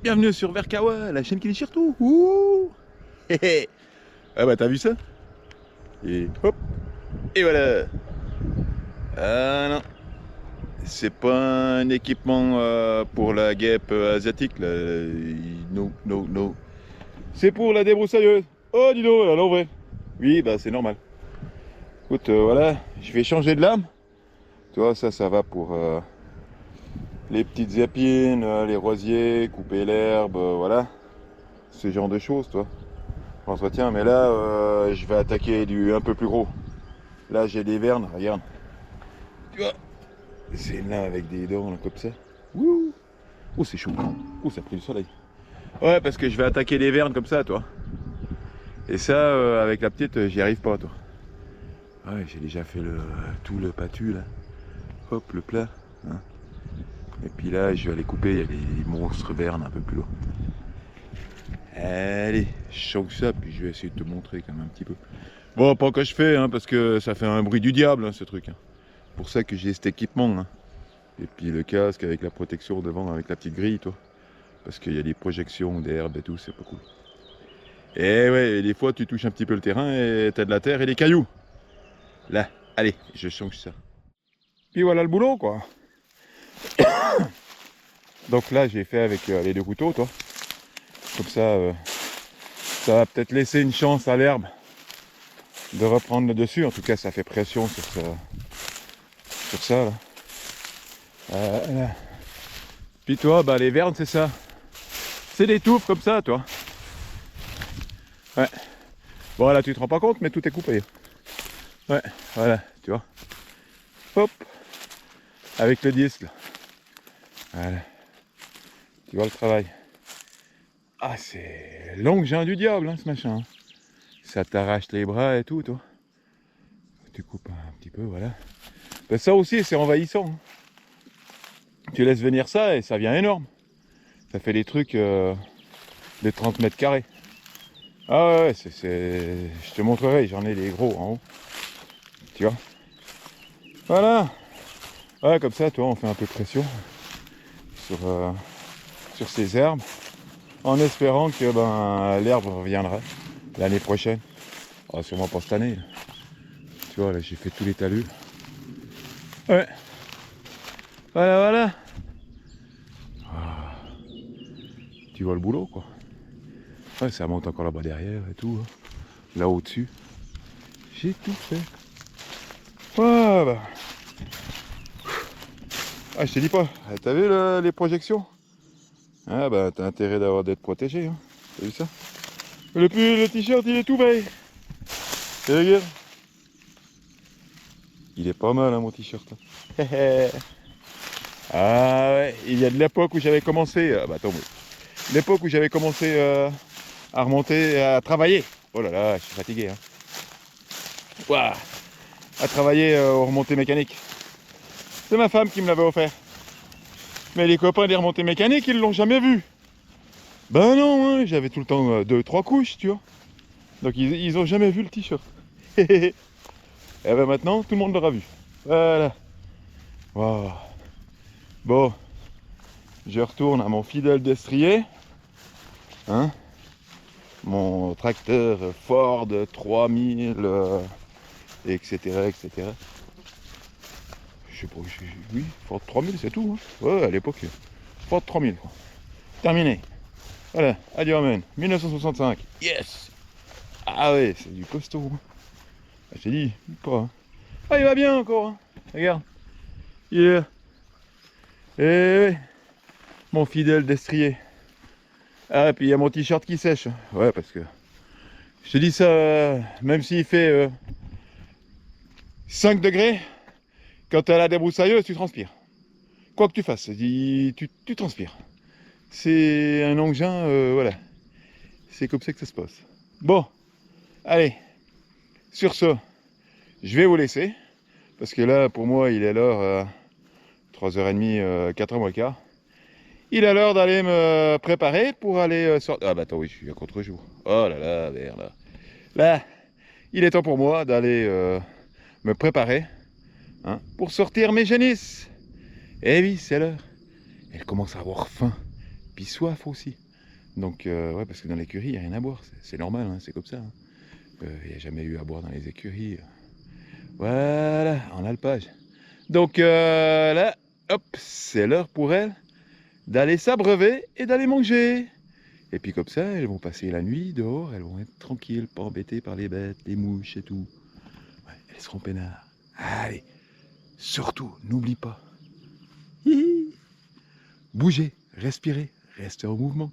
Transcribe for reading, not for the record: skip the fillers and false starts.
Bienvenue sur Verkawa, la chaîne qui déchire tout. Ouh. Ah bah t'as vu ça? Et hop. Et voilà. Ah non. C'est pas un équipement pour la guêpe asiatique là. Non, non, non. C'est pour la débroussailleuse. Oh dis donc, à l'envers. Oui bah c'est normal. Écoute, voilà, je vais changer de lame. Tu vois, ça va pour les petites épines, les rosiers, couper l'herbe, voilà. Ce genre de choses, toi. Entretien, mais là, je vais attaquer du un peu plus gros. Là, j'ai des vernes, regarde. Tu vois, c'est là avec des dents, là, comme ça. Ouh, oh, c'est chaud. Oh, ça a pris du soleil. Ouais, parce que je vais attaquer des vernes comme ça, toi. Et ça, avec la petite, j'y arrive pas, toi. Ouais, j'ai déjà fait tout le pâtu, là. Hop, le plat. Hein. Et puis là, je vais aller couper, il y a des monstres vernes un peu plus loin. Allez, je change ça, puis je vais essayer de te montrer quand même un petit peu. Bon, pas que je fais, hein, parce que ça fait un bruit du diable, hein, ce truc. Hein. Pour ça que j'ai cet équipement. Hein. Et puis le casque avec la protection devant, avec la petite grille, toi. Parce qu'il y a des projections d'herbe et tout, c'est pas cool. Et ouais, des fois tu touches un petit peu le terrain et t'as de la terre et des cailloux. Là, allez, je change ça. Puis voilà le boulot, quoi. Donc là, j'ai fait avec les deux couteaux, toi. Comme ça va peut-être laisser une chance à l'herbe de reprendre le dessus. En tout cas, ça fait pression sur ça. Là. Là. Puis toi, bah, les vernes, c'est ça. C'est des touffes comme ça, toi. Ouais. Bon, là, tu te rends pas compte, mais tout est coupé. Ouais, voilà, tu vois. Hop. Avec le disque, là. Voilà. Tu vois le travail. Ah, c'est l'engin du diable, hein, ce machin. Hein. Ça t'arrache les bras et tout, toi. Tu coupes un petit peu, voilà. Ben, ça aussi, c'est envahissant. Hein. Tu laisses venir ça et ça vient énorme. Ça fait des trucs de 30 mètres carrés. Ah ouais, je te montrerai, j'en ai des gros en haut. Tu vois. Voilà. Ouais, comme ça, toi, on fait un peu de pression sur ces herbes. En espérant que l'herbe reviendra l'année prochaine. Oh, sûrement pas cette année. Tu vois, là, j'ai fait tous les talus. Ouais. Voilà, voilà. Ah. Tu vois le boulot, quoi. Ouais, ça monte encore là-bas derrière et tout. Hein. Là au-dessus. J'ai tout fait. Ouais, bah. Ah, je te dis pas. T'as vu les projections? Ah, bah, t'as intérêt d'être protégé. Hein. T'as vu ça? Le t-shirt, il est tout beige. Regarde. Il est pas mal, hein, mon t-shirt. Ah ouais, il y a de l'époque où j'avais commencé. Bah attends, l'époque où j'avais commencé à remonter, à travailler. Oh là là, je suis fatigué. Hein. Ouah, à travailler aux remontées mécaniques. C'est ma femme qui me l'avait offert. Mais les copains des remontées mécaniques, ils l'ont jamais vu. Ben non, hein, j'avais tout le temps 2-3 couches, tu vois. Donc ils ont jamais vu le t-shirt. Et ben maintenant, tout le monde l'aura vu. Voilà. Wow. Bon, je retourne à mon fidèle destrier. Hein, mon tracteur Ford 3000, etc., etc. Je sais pas, oui, Ford 3000, c'est tout. Hein. Ouais, à l'époque, Ford 3000. Quoi. Terminé. Voilà, adieu, amen. 1965. Yes. Ah ouais, c'est du costaud. Hein. Ah, je t'ai dit, pas. Hein. Ah, il va bien encore. Hein. Regarde. Il est là. Et mon fidèle destrier. Ah, et puis il y a mon t-shirt qui sèche. Ouais, parce que je te dis ça, même s'il fait 5 degrés, quand tu as la débroussailleuse, tu transpires. Quoi que tu fasses, tu transpires. C'est un engin, voilà. C'est comme ça que ça se passe. Bon, allez, Sur ce, je vais vous laisser. Parce que là, pour moi, il est l'heure 3h30, 4h moins le quart. Il est l'heure d'aller me préparer pour aller sortir. Ah bah attends, oui, je suis à contre-jour. Oh là là, merde. Là, il est temps pour moi d'aller me préparer pour sortir mes génisses. Eh oui, c'est l'heure. Elle commence à avoir faim, puis soif aussi. Donc, ouais, parce que dans l'écurie, il n'y a rien à boire. C'est normal, hein, c'est comme ça. Il n'y a jamais eu à boire dans les écuries. Voilà, en alpage. Donc là, hop, c'est l'heure pour elles d'aller s'abreuver et d'aller manger. Et puis comme ça, elles vont passer la nuit dehors, elles vont être tranquilles, pas embêtées par les bêtes, les mouches et tout. Ouais, elles seront peinards. Allez, surtout, n'oublie pas. Hihi. Bougez, respirez, restez en mouvement.